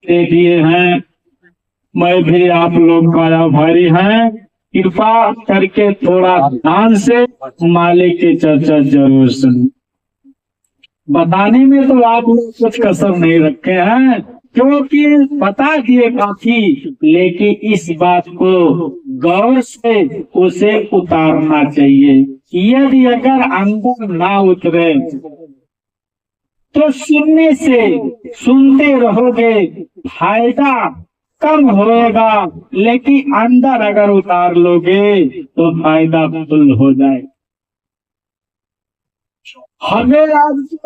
दे दिए हैं। मैं भी आप लोग का आभारी हैं। कृपा करके थोड़ा ध्यान से मालिक की चर्चा जरूर सुन। बताने में तो आप लोग कुछ कसर नहीं रखे हैं, क्योंकि बता दिए काफी, लेकिन इस बात को गौर से उसे उतारना चाहिए। यदि अगर अंदर ना उतरे तो सुनते रहोगे, फायदा कम होएगा, लेकिन अंदर अगर उतार लोगे तो फायदा फुल हो जाए। हमें आज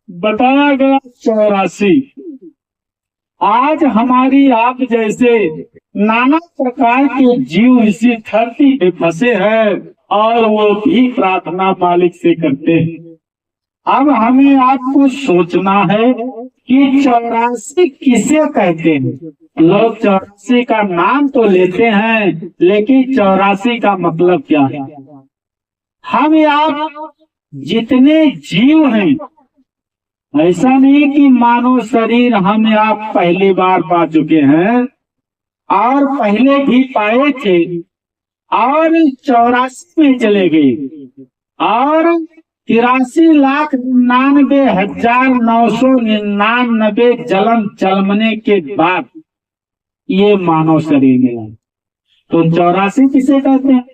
बताया गया 84। आज हमारी आप जैसे नाना प्रकार के जीव इसी धरती पे फंसे हैं और वो भी प्रार्थना मालिक से करते हैं। अब हमें आपको सोचना है कि 84 किसे कहते हैं। लोग 84 का नाम तो लेते हैं, लेकिन 84 का मतलब क्या है। हम आप जितने जीव हैं, ऐसा नहीं कि मानव शरीर हम आप पहली बार पा चुके हैं, और पहले भी पाए थे और 84 में चले गए, और 83,99,999 जन्म जन्मने के बाद ये मानव शरीर मिला। तो 84 किसे कहते हैं।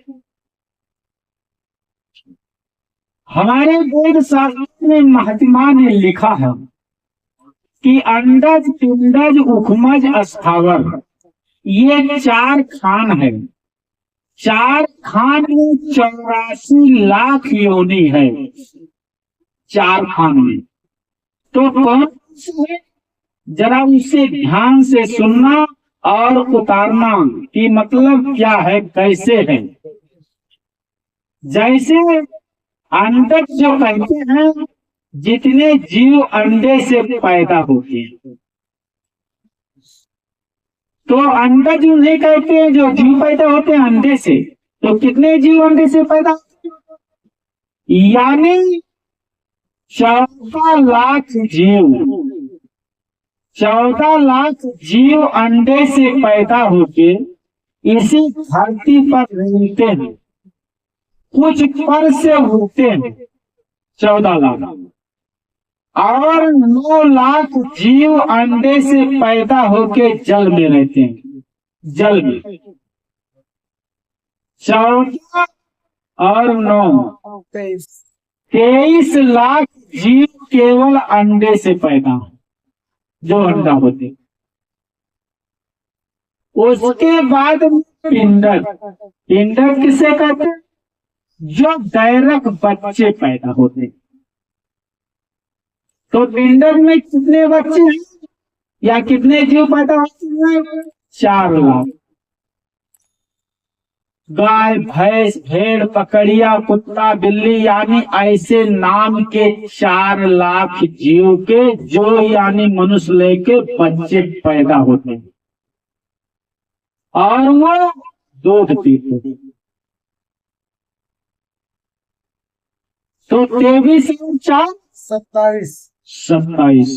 हमारे वेद शास्त्र में महात्मा ने लिखा है कि अंडज, पिंडज, उखमज, स्थावर, ये 4 खान है। 4 खान में 84 लाख योनि है। 4 खान में तो कौन से, जरा उसे ध्यान से सुनना और उतारना कि मतलब क्या है, कैसे है। जैसे अंडज जो कहते हैं, जितने जीव अंडे से पैदा होते हैं, तो अंडज उन्हें कहते हैं जो जीव पैदा होते हैं अंडे से। तो कितने जीव अंडे से पैदा होते हैं, यानी 14 लाख जीव। 14 लाख जीव अंडे से पैदा होके इसी धरती पर रहते हैं, कुछ पर से उठते हैं 14 लाख, और 9 लाख जीव अंडे से पैदा होके जल में रहते हैं। जल में 14 और 9 23 लाख जीव केवल अंडे से पैदा हो, जो अंडा होते। उसके बाद पिंडक। पिंडक किसे कहते हैं, जो डायरेक्ट बच्चे पैदा होते। तो पिंडक में कितने बच्चे हैं या कितने जीव पैदा होते हैं, 4 लाख। गाय, भैंस, भेड़, बकरिया, कुत्ता, बिल्ली, यानी ऐसे नाम के 4 लाख जीव के जो यानी मनुष्य लेके बच्चे पैदा होते हैं, और वो दूध पीते हैं। तो 23 और 4 27।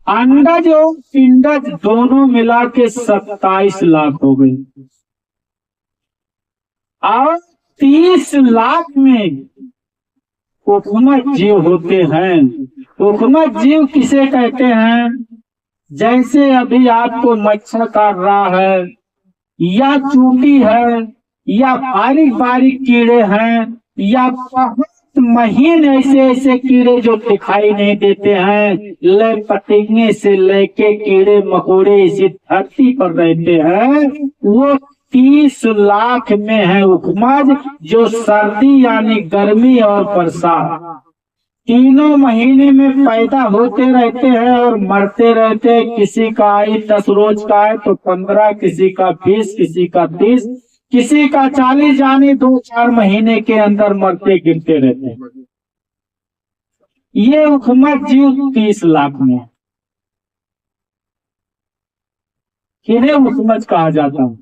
अंडज और पिंडज दोनों मिला के 27 लाख हो गए, और 30 लाख में उखमज जीव होते हैं। उखमज जीव किसे कहते हैं, जैसे अभी आपको मच्छर काट रहा है, या चूंटी है, या बारीक बारीक कीड़े हैं, या बहुत महीन ऐसे ऐसे कीड़े जो दिखाई नहीं देते हैं, ले पतंगे से लेके कीड़े मकोड़े इसी धरती पर रहते हैं, वो 30 लाख में है उखमज, जो सर्दी यानी गर्मी और बरसात तीनों महीने में पैदा होते रहते हैं और मरते रहते हैं। किसी का आयु 10 रोज का है तो 15, किसी का 20, किसी का 30, किसी का 40, यानी 2-4 महीने के अंदर मरते गिरते रहते हैं। ये उखमज जीव 30 लाख में, किन्हें उखमज कहा जाता है।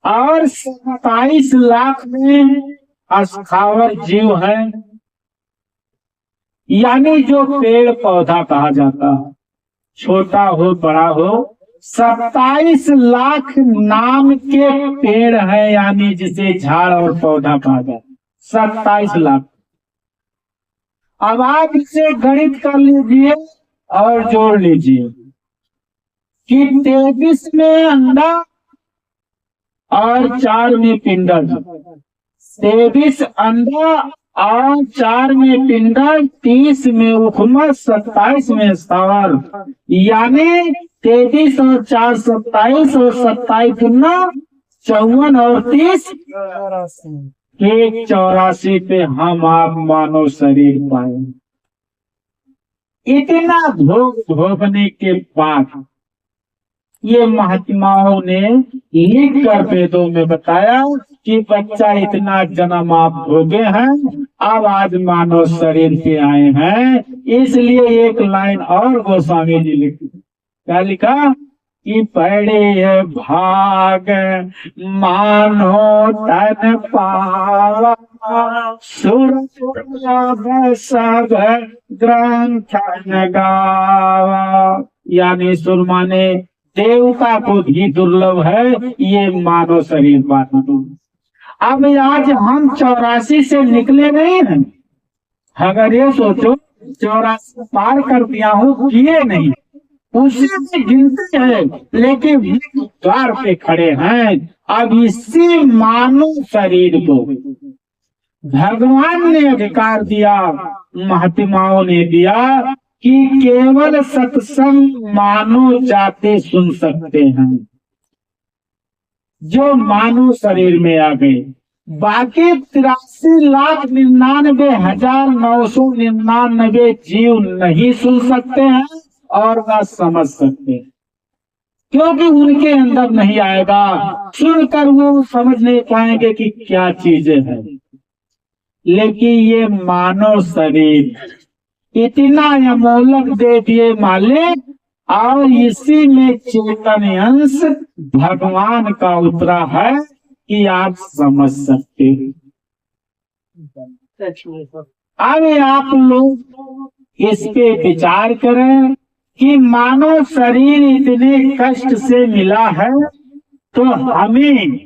और 27 लाख में अस्थावर जीव है, यानी जो पेड़ पौधा कहा जाता है, छोटा हो बड़ा हो, 27 लाख नाम के पेड़ है, यानी जिसे झाड़ और पौधा कहा जाता है, 27 लाख। अब आप इसे गणित कर लीजिए और जोड़ लीजिए कि 23 में अंडा और 4 में पिंडल, 23 अंडा और 4 में पिंडल, 30 में उखमस, 27 में स्थावर, यानी 23 और 4 27 और 27 गुना 54 और 30 84 पे हम आप मानव शरीर पाए। इतना भोगने के बाद ये महात्माओं ने लिख कर वेदों में बताया कि बच्चा इतना जन्म आप भोगे हैं, अब आज मानव शरीर पे आए हैं। इसलिए एक लाइन और गोस्वामी जी लिखी, क्या लिखा कि बड़े भाग मानो तन पावा, सुर सब ग्रंथ गावा, यानी सुर माने देवता को भी दुर्लभ है ये मानव शरीर पाना। अब आज हम 84 से निकले नहीं हैं, अगर ये सोचो 84 पार कर दिया हूँ, किए नहीं, उसी में गिनते हैं, लेकिन द्वार पे खड़े हैं। अब इसी मानव शरीर को भगवान ने अधिकार दिया, महात्माओं ने दिया कि केवल सत्संग मानव जाते सुन सकते हैं, जो मानव शरीर में आ गए। बाकी 83,99,999 जीव नहीं सुन सकते हैं और न समझ सकते, क्योंकि उनके अंदर नहीं आएगा। सुनकर वो समझ नहीं पाएंगे कि क्या चीजें हैं। लेकिन ये मानव शरीर इतना अमोलक दे दिए मालिक, और इसी में चेतन अंश भगवान का उतरा है कि आप समझ सकते हो। अब आप लोग इस पे विचार करें कि मानव शरीर इतने कष्ट से मिला है, तो हमें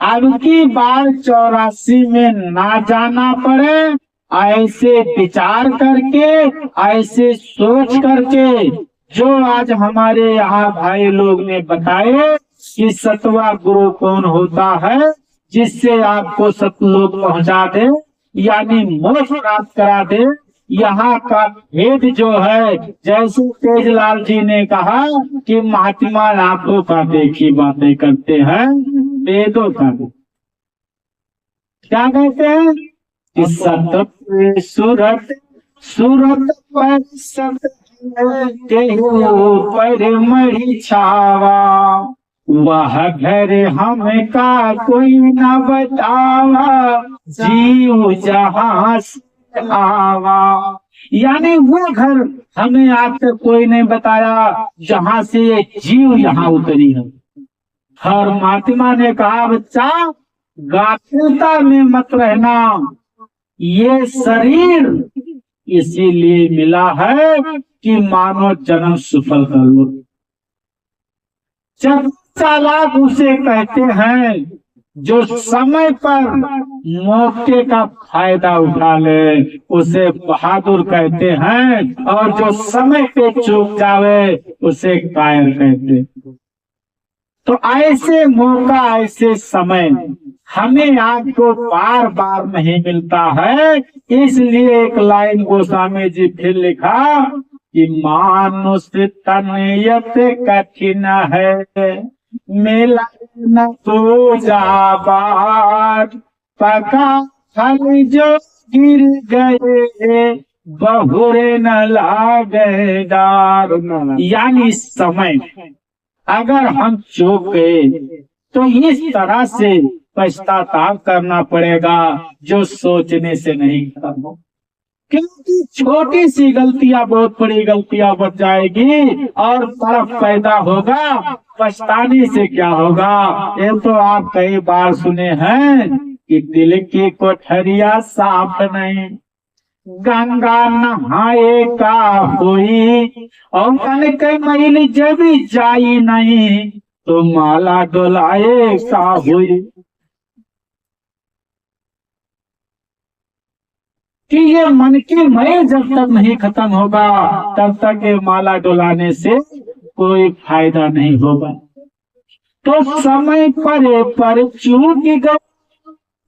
अब की बार 84 में ना जाना पड़े, ऐसे विचार करके, ऐसे सोच करके, जो आज हमारे यहाँ भाई लोग ने बताए कि सतवा गुरु कौन होता है, जिससे आपको सतलोक पहुंचा दे, यानी मोक्ष प्राप्त करा दे। यहाँ का भेद जो है, जैसे तेजलाल जी ने कहा कि महात्मा आंखों का देखी बातें करते हैं, वेदों का क्या कहते हैं कि सत सूरत सूरत पर सत पर मढ़ी छावा, वह घर हमें का कोई न बतावा, जीव जहाँ से आवा, यानी वो घर हमें आज तक कोई नहीं बताया जहाँ से ये जीव यहाँ उतरी है। हर महात्मा ने कहा बच्चा गाफिलता में मत रहना, ये शरीर इसीलिए मिला है कि मानव जन्म सफल कर लो। चालाक उसे कहते हैं जो समय पर मौके का फायदा उठा ले, उसे बहादुर कहते हैं, और जो समय पे चूक जावे उसे कायर कहते। तो ऐसे मौका, ऐसे समय हमें आपको बार बार नहीं मिलता है। इसलिए एक लाइन गोस्वामी जी फिर लिखा कि मानुष तनयत कठिन है, मेला न तो जाबार, पका फल जो गिर गए, बहुरे न लागे डार, यानी समय अगर हम चूक गए तो इस तरह से पश्चाताप करना पड़ेगा जो सोचने से नहीं करना, क्योंकि छोटी सी गलतियां बहुत बड़ी गलतियां बन जाएगी और तरफ पैदा होगा। पछताने से क्या होगा? ये तो आप कई बार सुने हैं कि दिल की कोठरिया साफ नहीं, गंगा नहाए का होई, और मन के मैल जब जाई नहीं, तो माला डोलाए का होई। कि ये मन की मैल जब तक नहीं खत्म होगा, तब तक ये माला डोलाने से कोई फायदा नहीं होगा। तो समय पर चूक गए,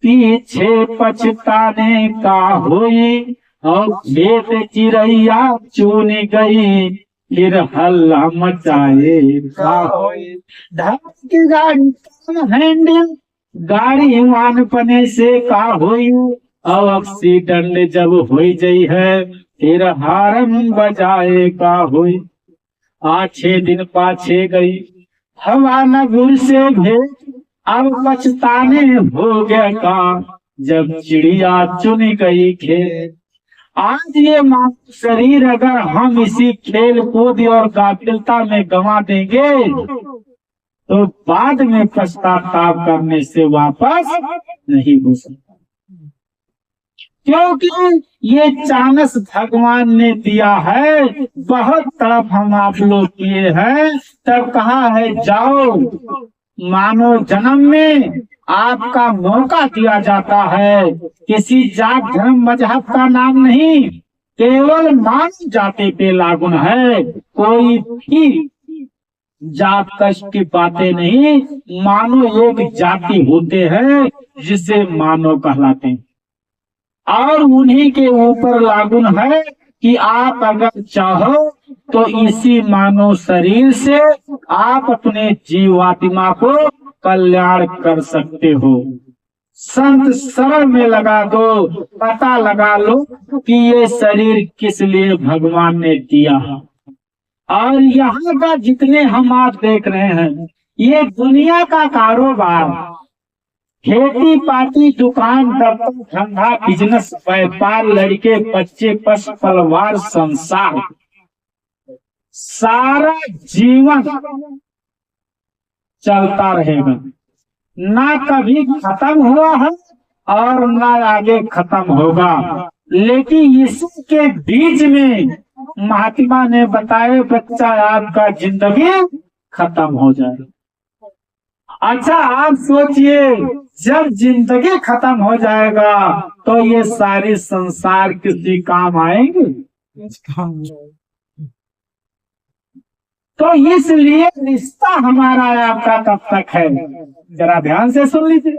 पीछे पछताने का होई, और खेत चिड़ैया चुन गई, फिर हल्ला मचाए का होई। धक की गाड़ी हैंडल, गाड़ी मान पने से का होई, और एक्सीडेंट जब हो गई है, फिर हारन बजाए का होई। 6 दिन पाछे गई हवा न गुर से भेंट, अब पछताने हो गया का, जब चिड़िया चुन गई खेत। आज ये मानव शरीर अगर हम इसी खेल कूद और गाफिलता में गंवा देंगे, तो बाद में पश्चाताप करने से वापस नहीं हो सकता। क्योंकि ये चांस भगवान ने दिया है। बहुत तरफ हम आप लोग किए हैं, तब कहा है जाओ मानव जन्म में आपका मौका दिया जाता है। किसी जात धर्म मजहब का नाम नहीं, केवल मानव जाति पे लागू है। कोई भी जात कष्ट की बातें नहीं, मानव एक जाति होते हैं जिसे मानव कहलाते हैं। और उन्हीं के ऊपर लागू है कि आप अगर चाहो तो इसी मानव शरीर से आप अपने जीवात्मा को कल्याण कर सकते हो। संत शरण में लगा दो, पता लगा लो कि ये शरीर किस लिए भगवान ने दिया है। और यहाँ का जितने हम आप देख रहे हैं, ये दुनिया का कारोबार, खेती पाती, दुकान, दफ्तर, धंधा, बिजनेस, व्यापार, लड़के बच्चे, पशु परिवार, संसार, सारा जीवन चलता रहेगा। ना कभी खत्म हुआ है और ना आगे खत्म होगा। लेकिन इसी के बीच में महात्मा ने बताया, बच्चा आपका जिंदगी खत्म हो जाए। अच्छा आप सोचिए, जब जिंदगी खत्म हो जाएगा तो ये सारी संसार किसी काम आएंगे? तो इसलिए रिश्ता हमारा आपका कब तक है, जरा ध्यान से सुन लीजिए।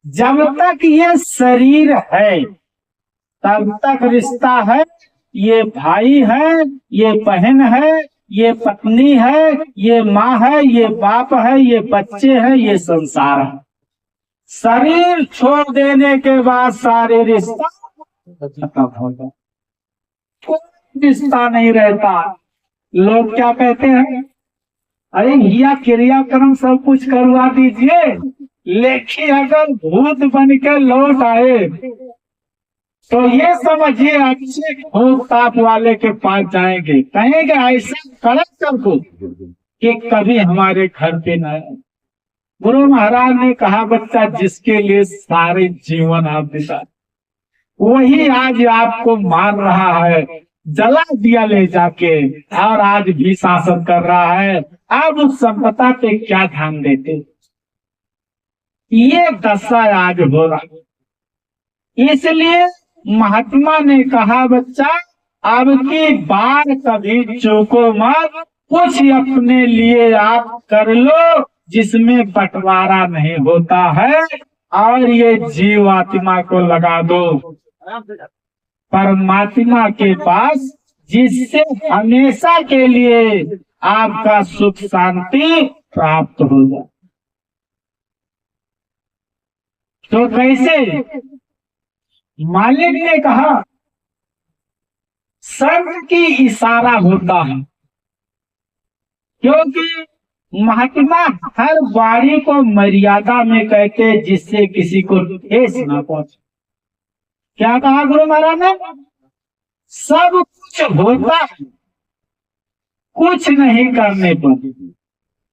जब तक ये शरीर है तब तक रिश्ता है। ये भाई है, ये बहन है, ये पत्नी है, ये माँ है, ये बाप है, ये बच्चे हैं, ये संसार है। शरीर छोड़ देने के बाद सारे रिश्ता खत्म हो जाए, कोई रिश्ता नहीं रहता। लोग क्या कहते हैं, अरे भैया क्रियाक्रम सब कुछ करवा दीजिए, लेकिन अगर भूत बन के लौट आए तो ये समझिए अच्छे भूत ताप वाले के पास जाएंगे, कहेंगे ऐसा कड़क सबको कि कभी हमारे घर पे न आए। गुरु महाराज ने कहा, बच्चा जिसके लिए सारे जीवन आप बिता, वही आज आपको मार रहा है, जला दिया ले जाके, और आज भी शासन कर रहा है। आप उस संपदा पे क्या ध्यान देते? ये दशा आज हो रहा। इसलिए महात्मा ने कहा, बच्चा अब की बार कभी चूको मत, कुछ अपने लिए आप कर लो जिसमें बंटवारा नहीं होता है, और ये जीवात्मा को लगा दो परमात्मा के पास, जिससे हमेशा के लिए आपका सुख शांति प्राप्त हो जाए। तो कैसे? मालिक ने कहा, सर्व की इशारा होता है, क्योंकि महात्मा हर वाणी को मर्यादा में कहते, जिससे किसी को ठेस ना पहुंचे। क्या कहा गुरु महाराज ने? सब कुछ होता है कुछ नहीं करने पर।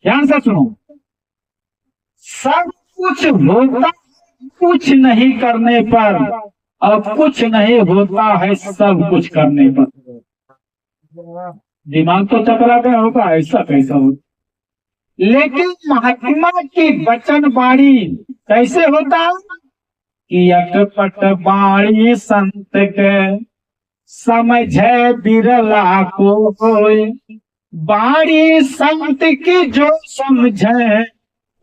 ध्यान से सुनो, सब कुछ होता कुछ नहीं करने पर, और कुछ नहीं होता है सब कुछ करने पर। दिमाग तो चकरा गया होगा, ऐसा कैसा हो। लेकिन महात्मा की वचन बाणी कैसे होता है कि अटपट बाणी संत के समझे बिरला को कोई। बाणी संत की जो समझे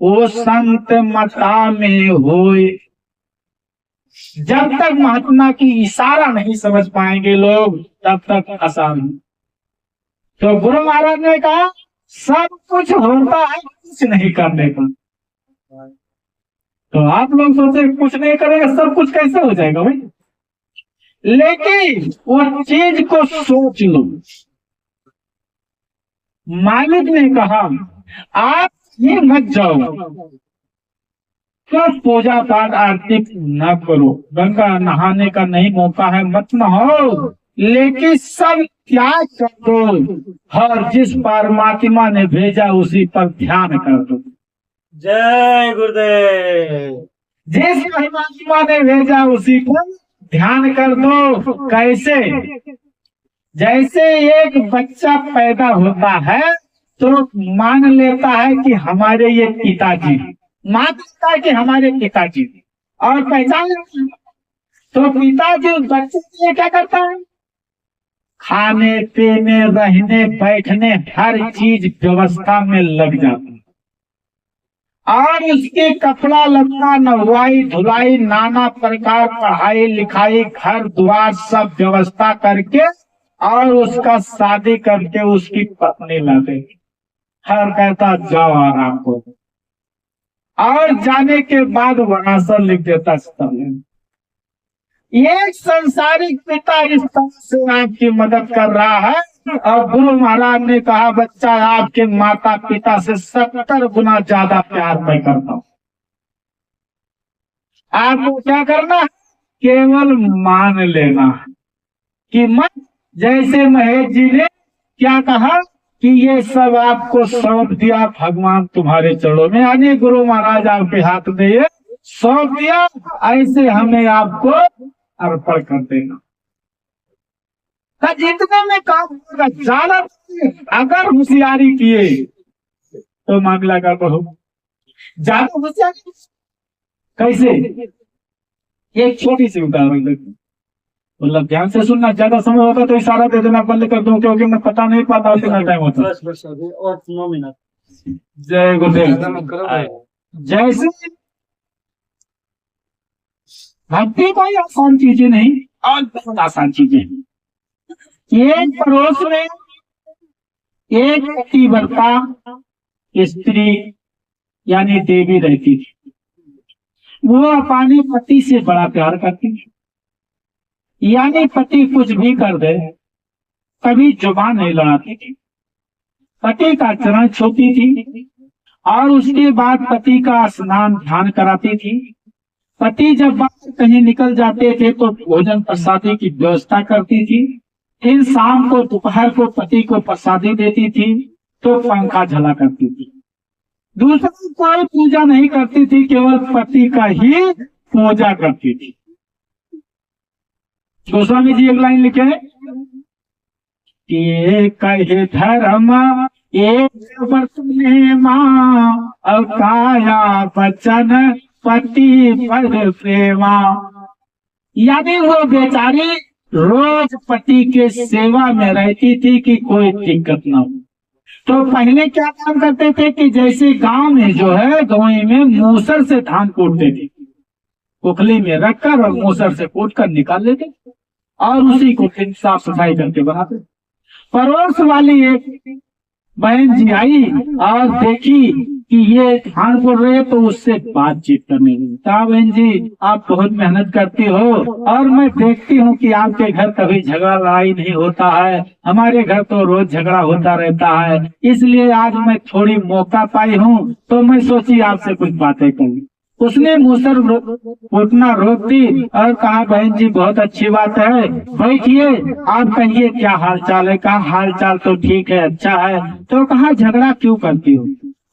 वो संत मता में होए। जब तक महात्मा की इशारा नहीं समझ पाएंगे लोग तब तक आसान। तो गुरु महाराज ने कहा सब कुछ होता है कुछ नहीं करने पर। तो आप लोग सोचते कुछ नहीं करेंगे सब कुछ कैसे हो जाएगा भाई। लेकिन वो चीज को सोच लो। मालिक ने कहा आप ये मत जाओ तो पूजा पाठ आरती न करो, गंगा नहाने का नहीं मौका है मत नहाओ, लेकिन सब त्याग कर दो और जिस परमात्मा ने भेजा उसी पर ध्यान कर दो। जय गुरुदेव। जिस परमात्मा ने भेजा उसी पर ध्यान कर दो। कैसे? जैसे एक बच्चा पैदा होता है तो मान लेता है कि हमारे ये पिताजी, मान लेता है कि हमारे पिताजी, और पहचान लेता है। तो पिताजी उस बच्चे के लिए क्या करता है? खाने पीने रहने बैठने हर चीज व्यवस्था में लग जाता है और उसके कपड़ा लत्ता नहवाई धुलाई नाना प्रकार पढ़ाई लिखाई घर द्वार सब व्यवस्था करके और उसका शादी करके उसकी पत्नी ला देगी। हर कहता जाओ आराम को, और जाने के बाद वरासत लिख देता। एक संसारिक पिता इस तरह से आपकी मदद कर रहा है और गुरु महाराज ने कहा बच्चा आपके माता पिता से 70 गुना ज्यादा प्यार मैं करता हूँ। आपको क्या करना है? केवल मान लेना कि मत। जैसे महेश जी ने क्या कहा कि ये सब आपको सौंप दिया भगवान तुम्हारे चरणों में, यानी गुरु महाराज आपके हाथ में ये सौंप दिया, ऐसे हमें आपको अर्पण कर देना। जितने में काम होगा ज्यादा अगर होशियारी किए तो मामला का कहो। ज्यादा होशियारी कैसे? एक छोटी सी उदाहरण देखो, मतलब ध्यान से सुनना। ज्यादा समय होगा तो इशारा दे देना बंद कर दूं क्योंकि मैं पता नहीं पाता कितना टाइम होता है। और 9 मिनट। जय गुरुदेव। जैसे भक्ति कोई आसान चीजें नहीं और बहुत आसान चीजें हैं। एक पड़ोस में एक पतिव्रता स्त्री यानी देवी रहती थी। वो अपने पति से बड़ा प्यार करती थी, यानी पति कुछ भी कर दे कभी जुबान नहीं लड़ाती थी। पति का चरण छूती थी और उसके बाद पति का स्नान ध्यान कराती थी। पति जब बाहर कहीं निकल जाते थे तो भोजन प्रसादी की व्यवस्था करती थी। फिर शाम को दोपहर को पति को प्रसादी देती थी तो पंखा झला करती थी। दूसरा कोई पूजा नहीं करती थी, केवल पति का ही पूजा करती थी। गोस्वामी जी एक लाइन लिखे कि एक कहे धर्म एक वर्तने माँ और काया वचन पति पर प्रेमा। यानी वो बेचारी रोज पति के सेवा में रहती थी कि कोई दिक्कत ना हो। तो पहले क्या काम करते थे कि जैसे गांव में जो है गाँव में मूसर से धान कूटते थे, कुखली में रखकर और मूसर से कूट कर निकाल लेते और उसी को फिर साफ सफाई करके बनाते। पड़ोस वाली एक बहन जी आई और देखी कि ये धान कूट रहे तो उससे बातचीत करने लगी। कहा बहन जी आप बहुत मेहनत करती हो और मैं देखती हूँ कि आपके घर कभी झगड़ा लड़ाई नहीं होता है, हमारे घर तो रोज झगड़ा होता रहता है, इसलिए आज मैं थोड़ी मौका पाई हूँ तो मैं सोची आपसे कुछ बातें करूँ। उसने मूसर उठना रोक दी और कहा बहन जी बहुत अच्छी बात है, बैठिए आप कहिए क्या हाल चाल है। कहा हाल चाल तो ठीक है अच्छा है। तो कहा झगड़ा क्यों करती हो?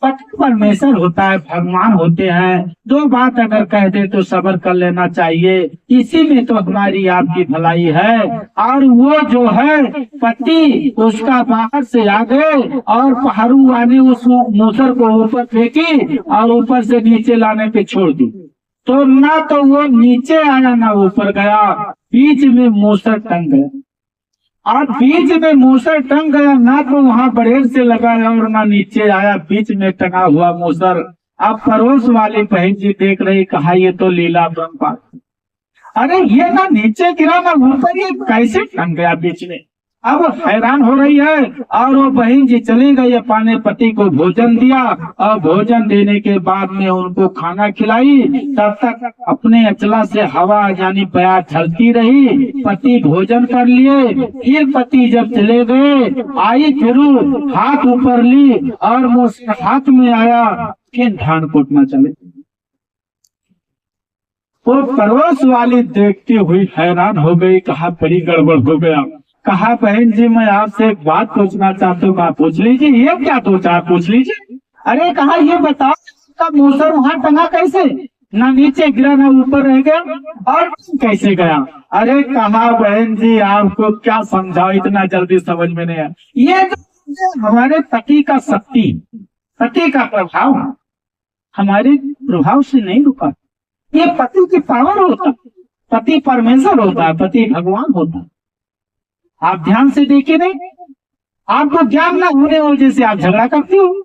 पति परमेश्वर होता है, भगवान होते हैं। दो बात अगर कह दे तो सब्र कर लेना चाहिए, इसी में तो हमारी आपकी भलाई है। और वो जो है पति, उसका बाहर से आ गए और पहाड़ू वाले उस मूसर को ऊपर फेंकी और ऊपर से नीचे लाने पे छोड़ दी, तो ना तो वो नीचे आया ना ऊपर गया, बीच में मूसर टंग गया। और बीच में मूसर टंग गया, ना तो वहां बड़ेर से लगाया और ना नीचे आया, बीच में टंगा हुआ मूसर। अब पड़ोस वाली बहन जी देख रही, कहा ये तो लीला ब्रह्म, अरे ये ना नीचे गिरा ना ऊपर, ये कैसे टंग गया बीच में। अब वो हैरान हो रही है और वो बहन जी चली गई, अपने पति को भोजन दिया और भोजन देने के बाद में उनको खाना खिलाई। तब तक अपने अचला से हवा यानी बया चलती रही, पति भोजन कर लिए। फिर पति जब चले गए, आई फिर हाथ ऊपर ली और मुझसे हाथ में आया, फिर धान कूटना चले। वो पड़ोस वाली देखती हुई हैरान हो गई, कहा बड़ी गड़बड़ हो गया। कहा बहन जी मैं आपसे एक बात पूछना चाहती हूँ। कहा पूछ लीजिए। ये क्या दो चार पूछ लीजिए। अरे कहा ये बताओ आपका मूसर वहां टंगा कैसे, ना नीचे गिरा ना ऊपर रह गया, और कैसे गया। अरे कहा बहन जी आपको क्या समझाओ, इतना जल्दी समझ में नहीं आया। ये जो हमारे पति का शक्ति, पति का प्रभाव हमारे प्रभाव से नहीं रुका। ये पति की पावर होता, पति परमेश्वर होता है, पति भगवान होता है। आप ध्यान से देखिए, नहीं आपको ज्ञान न होने वजह से आप झगड़ा करती हो।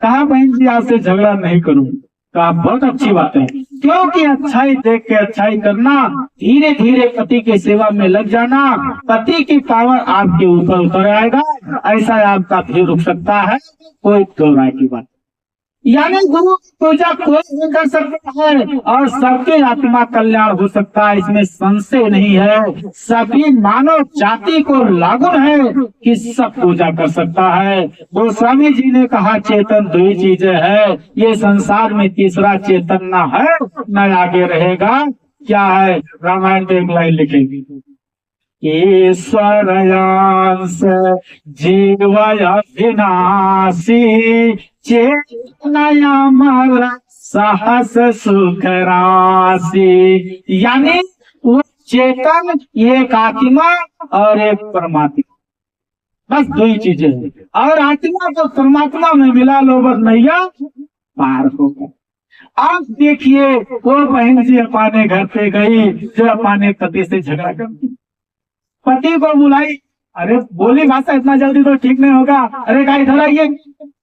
कहा बहन जी आपसे झगड़ा नहीं करूं। कहा बहुत अच्छी बात है, क्योंकि अच्छाई देख के अच्छाई करना, धीरे धीरे पति की सेवा में लग जाना, पति की पावर आपके ऊपर उतर आएगा। ऐसा आपका भी रुक सकता है, कोई दो राय की बात। यानी गुरु की पूजा कोई भी कर सकता है और सबके आत्मा कल्याण हो सकता है, इसमें संशय नहीं है। सभी मानव जाति को लागू है कि सब पूजा कर सकता है। गोस्वामी जी ने कहा चेतन दो ही चीजें है, ये संसार में तीसरा चेतन न है न आगे रहेगा। क्या है? रामायण में एक लाइन लिखेंगे, ईश्वरयांश जीवयभिनाशी चेतनयामर सहस सुख राशि। यानी वो चेतन एक आत्मा और एक परमात्मा, बस दो ही चीजें हैं। और आत्मा तो परमात्मा में मिला लो, बस नैया पार होगा। आप देखिए वो बहन जी अपने घर पे गई जो अपने पति से झगड़ा करती, पति को बुलाई। अरे बोली भाषा इतना जल्दी तो ठीक नहीं होगा। अरे कहा इधर आइए।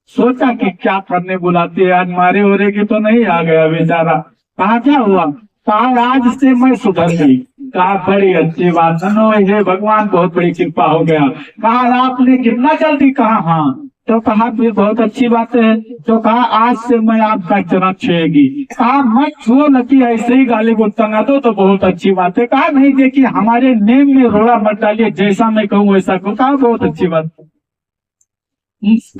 सोचा कि क्या करने बुलाती है, आज मारे होरे की तो नहीं आ गया बेचारा। कहा क्या हुआ? कहा आज से मैं सुधर गई। कहा बड़ी अच्छी बात, धनो हे भगवान बहुत बड़ी कृपा हो गया। कहा आपने कितना जल्दी? कहा हाँ। तो कहा फिर बहुत अच्छी बात है। तो कहा आज से मैं आपका चरण छुएगी। कहा मत छुओ न कि ऐसे ही गाली को तना दो तो बहुत अच्छी बात है। कहा नहीं देखिए हमारे नेम में रोड़ा मत डालिए, जैसा मैं कहूँ वैसा कहूँ। कहा बहुत अच्छी बात।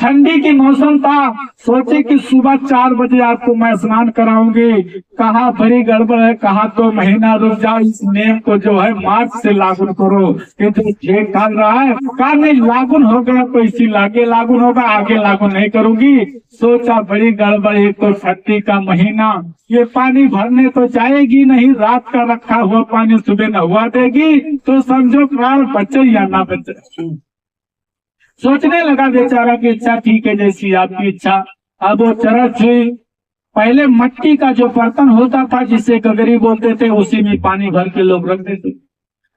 ठंडी की मौसम था, सोचे कि सुबह 4 बजे आपको मैं स्नान कराऊंगी। कहा बड़ी गड़बड़ है। कहा तो महीना रुक जाओ, इस नेम को जो है मार्च से लागू करो, ये तो ठीक ठाक रहा है। कहा नहीं लागू हो गया तो इसी आगे लागू होगा, आगे लागू नहीं करूंगी। सोचा बड़ी गड़बड़, एक तो ठंडी का महीना, ये पानी भरने तो जाएगी नहीं, रात का रखा हुआ पानी सुबह नहवा देगी, तो समझो प्राण बचे या ना बचे। सोचने लगा बेचारा की इच्छा ठीक है, जैसी आपकी इच्छा। अब वो चरच हुई। पहले मट्टी का जो बर्तन होता था जिसे गगरी बोलते थे, उसी में पानी भर के लोग रखते थे।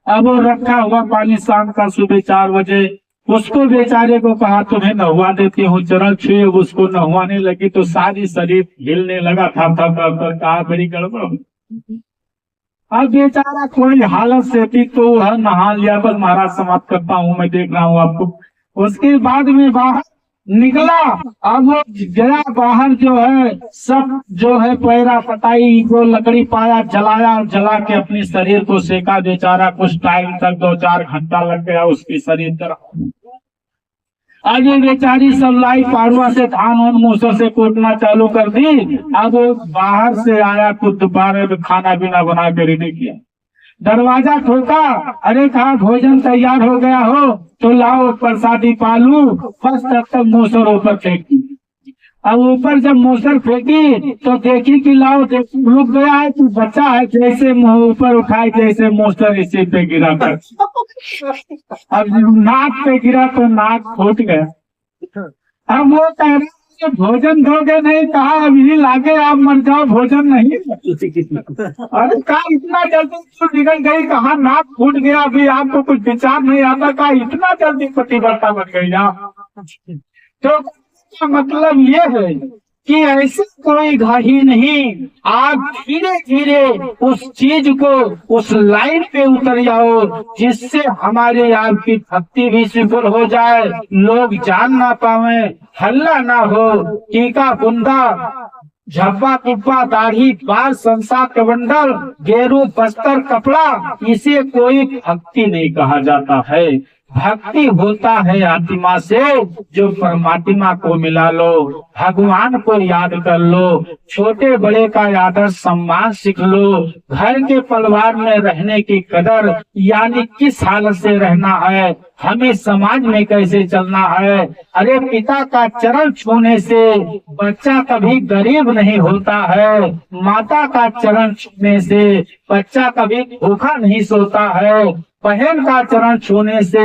अब वो रखा हुआ पानी शाम का सुबह 4 बजे, उसको बेचारे को कहा तुम्हें नहवा देती हूँ। चरच हुई, उसको नहवाने लगी तो सारी शरीर हिलने लगा था। कहा बड़ी गड़बड़। अब बेचारा कोई हालत से थी तो वह नहा लिया। बस महाराज समाप्त करता हूँ, मैं देख रहा हूँ आपको। उसके बाद में बाहर निकला। अब वो गया बाहर, जो है सब जो है पैरा पटाई को लकड़ी पाया, जलाया, जला के अपने शरीर को सेका। बेचारा कुछ टाइम तक 2-4 घंटा लग गया उसकी शरीर तरफ। आज ये बेचारी सब लाई पाड़ुआ से धान और मूसर से कूटना चालू कर दी। अब वो बाहर से आया, कुछ दोपहर में खाना पीना बना के रेडी किया। दरवाजा ठोका। अरे कहा भोजन तैयार हो गया हो तो लाओ प्रसादी पालू। बस तब तक मूसर ऊपर फेंक दी। अब ऊपर जब मूसर फेंकी तो देखी कि लाओ रुक गया है कि बच्चा है, जैसे मुंह ऊपर उठाए जैसे मूसर इसी पे गिरा कर। अब नाक पे गिरा तो नाक फूट गया। अब वो कह रहे कि भोजन दोगे नहीं, कहा अभी लाके आप मर जाओ, भोजन नहीं। अरे कहा इतना जल्दी क्यों निकल गई, कहा नाक फूट गया, अभी आपको कुछ विचार नहीं आता, कहा इतना जल्दी पतिव्रता बन गई आप। तो का मतलब ये है कि ऐसे कोई घाही नहीं, आप धीरे धीरे उस चीज को, उस लाइन पे उतर जाओ जिससे हमारे आपकी भक्ति भी सफल हो जाए, लोग जान ना पावे, हल्ला ना हो, टीका बुंदा झब्बा कुब्बा दाढ़ी बाल संसार कमंडल गेरू बस्तर कपड़ा, इसे कोई भक्ति नहीं कहा जाता है। भक्ति होता है आत्मा से, जो परमात्मा को मिला लो, भगवान को याद कर लो, छोटे बड़े का आदर सम्मान सीख लो, घर के परिवार में रहने की कदर, यानी किस हालत से रहना है, हमें समाज में कैसे चलना है। अरे पिता का चरण छूने से बच्चा कभी गरीब नहीं होता है, माता का चरण छूने से बच्चा कभी भूखा नहीं सोता है, बहन का चरण छूने से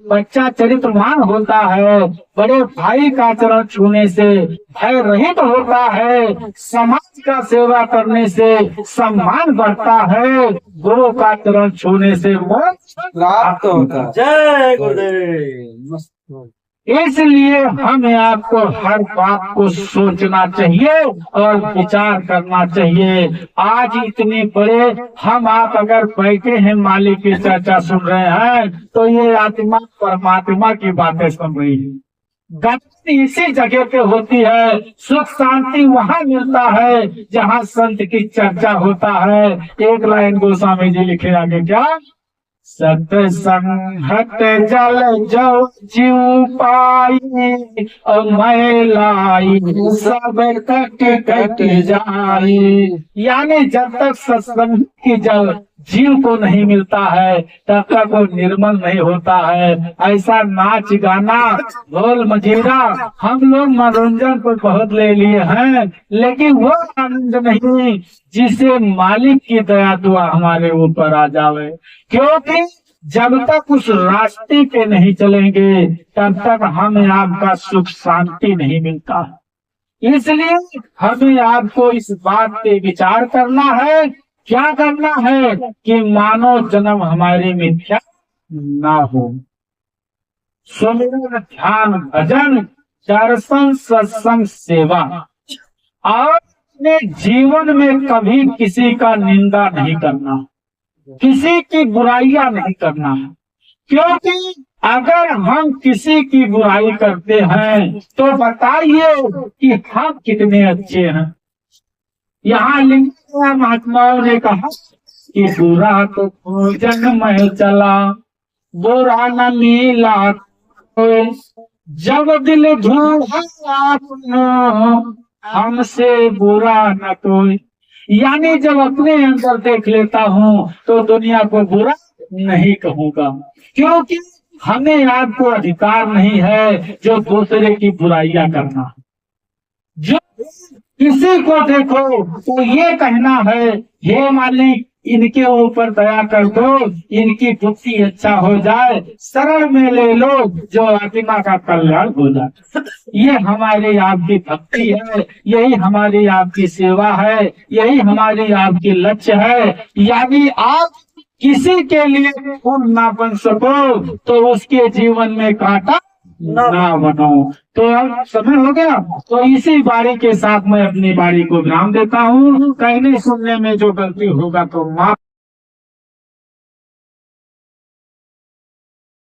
बच्चा चरित्रवान होता है, बड़े भाई का चरण छूने से भय रहित होता है, समाज का सेवा करने से सम्मान बढ़ता है, गुरु का चरण छूने से मोक्ष प्राप्त होता है। जय गुरुदेव। मस्त। इसलिए हमें आपको हर बात को सोचना चाहिए और विचार करना चाहिए। आज इतने बड़े हम आप अगर बैठे हैं मालिक की चर्चा सुन रहे हैं, तो ये आत्मा परमात्मा की बातें सुन रही है। गति इसी जगह पे होती है, सुख शांति वहाँ मिलता है जहाँ संत की चर्चा होता है। एक लाइन गोस्वामी जी लिखे आगे, क्या सतसंगत जल जो जीव पाई और मैलाई सब कट कट जाई। यानी जब तक सत्संग की जल जीव को नहीं मिलता है तब तक वो निर्मल नहीं होता है। ऐसा नाच गाना ढोल मजीरा हम लोग मनोरंजन को बहुत ले लिए हैं, लेकिन वो आनंद नहीं जिसे मालिक की दया दुआ हमारे ऊपर आ जावे। क्योंकि जब तक उस रास्ते पे नहीं चलेंगे तब तक हमें आपका सुख शांति नहीं मिलता। इसलिए हमें आपको इस बात पे विचार करना है। क्या करना है कि मानव जन्म हमारी मिथ्या ना हो। सुमिरन ध्यान भजन दर्शन सत्संग सेवा, और अपने जीवन में कभी किसी का निंदा नहीं करना, किसी की बुराइयां नहीं करना। क्योंकि अगर हम किसी की बुराई करते हैं तो बताइए कि हम कितने अच्छे हैं। यहाँ लिखा महात्माओं ने कहा कि बुरा तो भोजन में चला, बुरा न मिला जब दिल ढूंढा आपने हमसे बुरा न कोई। यानी जब अपने अंदर देख लेता हूँ तो दुनिया को बुरा नहीं कहूँगा, क्योंकि हमें आपको अधिकार नहीं है जो दूसरे की बुराइयां करना। जो किसी को देखो तो ये कहना है, हे मालिक इनके ऊपर दया कर दो, इनकी बुद्धि अच्छा हो जाए, शरण में ले लो जो आत्मा का कल्याण हो जाए। ये हमारी आपकी भक्ति है, यही हमारी आपकी सेवा है, यही हमारी आपकी लक्ष्य है। यानी आप किसी के लिए फूल ना बन सको तो उसके जीवन में कांटा ना बनो। तो अब समय हो गया, तो इसी बारी के साथ मैं अपनी बारी को विराम देता हूँ। कहने सुनने में जो गलती होगा तो माफ